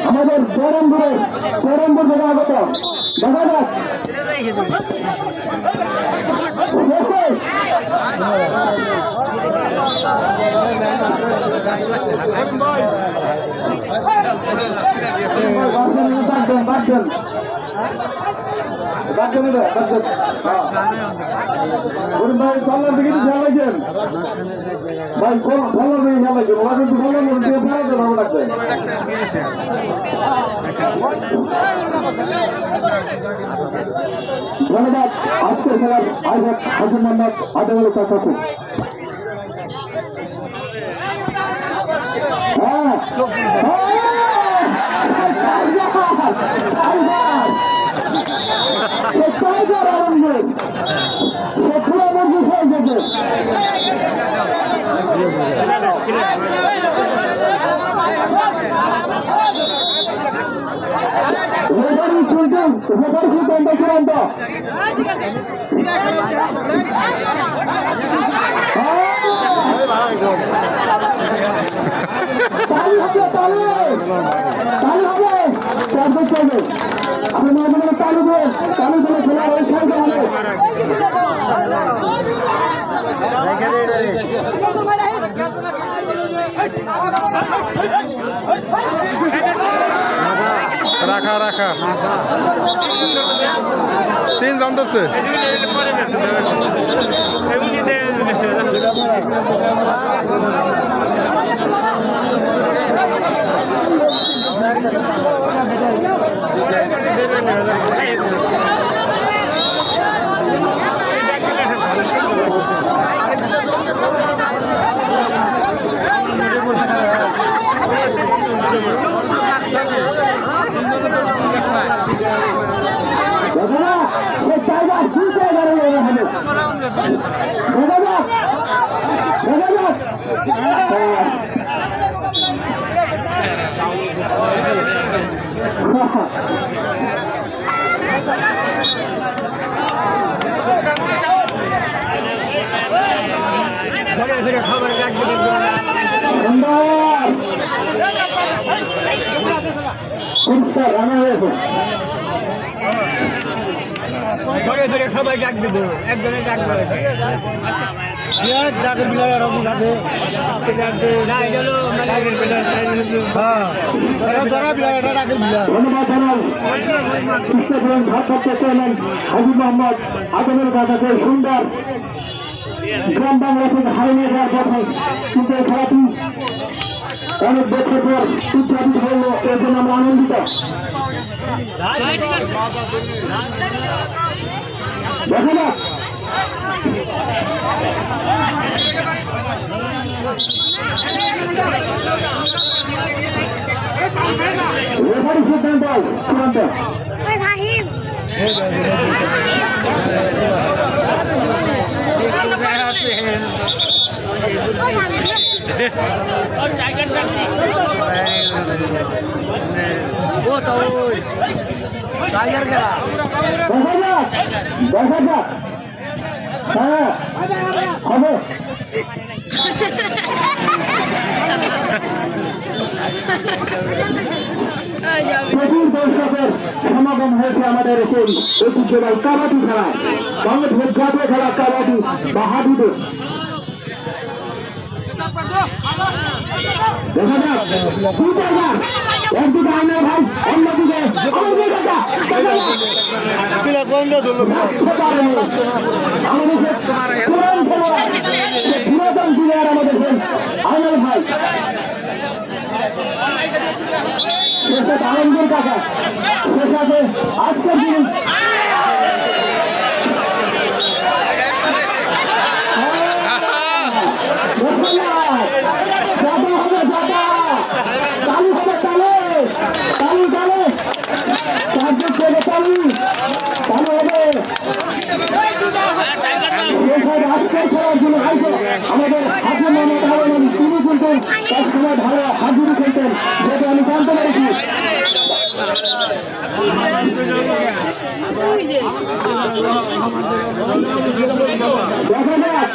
আমাদের চরমপুর থেকে আগত দেখা যাক ভাই কল্যাণ দিকে খেয়াল রাখছেন ভাই কল্যাণ দিকে খেয়াল রাখছেন ওরা কিন্তু কল্যাণ দিয়ে ফেরাতে ভালো লাগবে ধন্যবাদ আজকের খেলার আয়োজক হাসান মোহাম্মদ আদালুল কাকাকে রাখা রাখা 3 জন ধরছে সবাই ডাক দিব একজনে ডাক করে হাজি মোহাম্মদ আদমের কাছে সুন্দর গ্রাম বাংলা থেকে হারিয়ে যাওয়ার পথে কিন্তু এই খেলাটি অনেক বছর পর উদযাপিত হল এর জন্য আমরা আনন্দিত দেখা যাক রেফারি সিদ্ধান্ত চূড়ান্ত দেখা যাক হ্যাঁ হবে প্রচুর দর্শকের সমাগম হয়েছে আমাদের সেই ঐতিহ্যবাহী কাবাডি খেলায় বাংলাদেশের জাতীয় খেলা কাবাডি বা হাডুডু দেখা যাক একদিকে আইনার ভাই অন্যদিকে পুরাতন প্লেয়ার আমাদের আইনার ভাই আনন্দের কাকা সে সাথে আজকের দিন আমাদের হাতে মামা তিনি কিন্তু এক সময় ভালো হাজিরি খেলতেন যেটা আমি জানতে পেরেছি। দেখা যাক।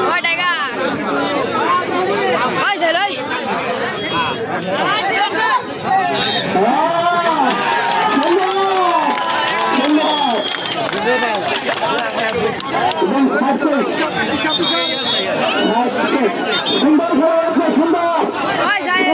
ওই টাকা ওই চল ওই সুন্দর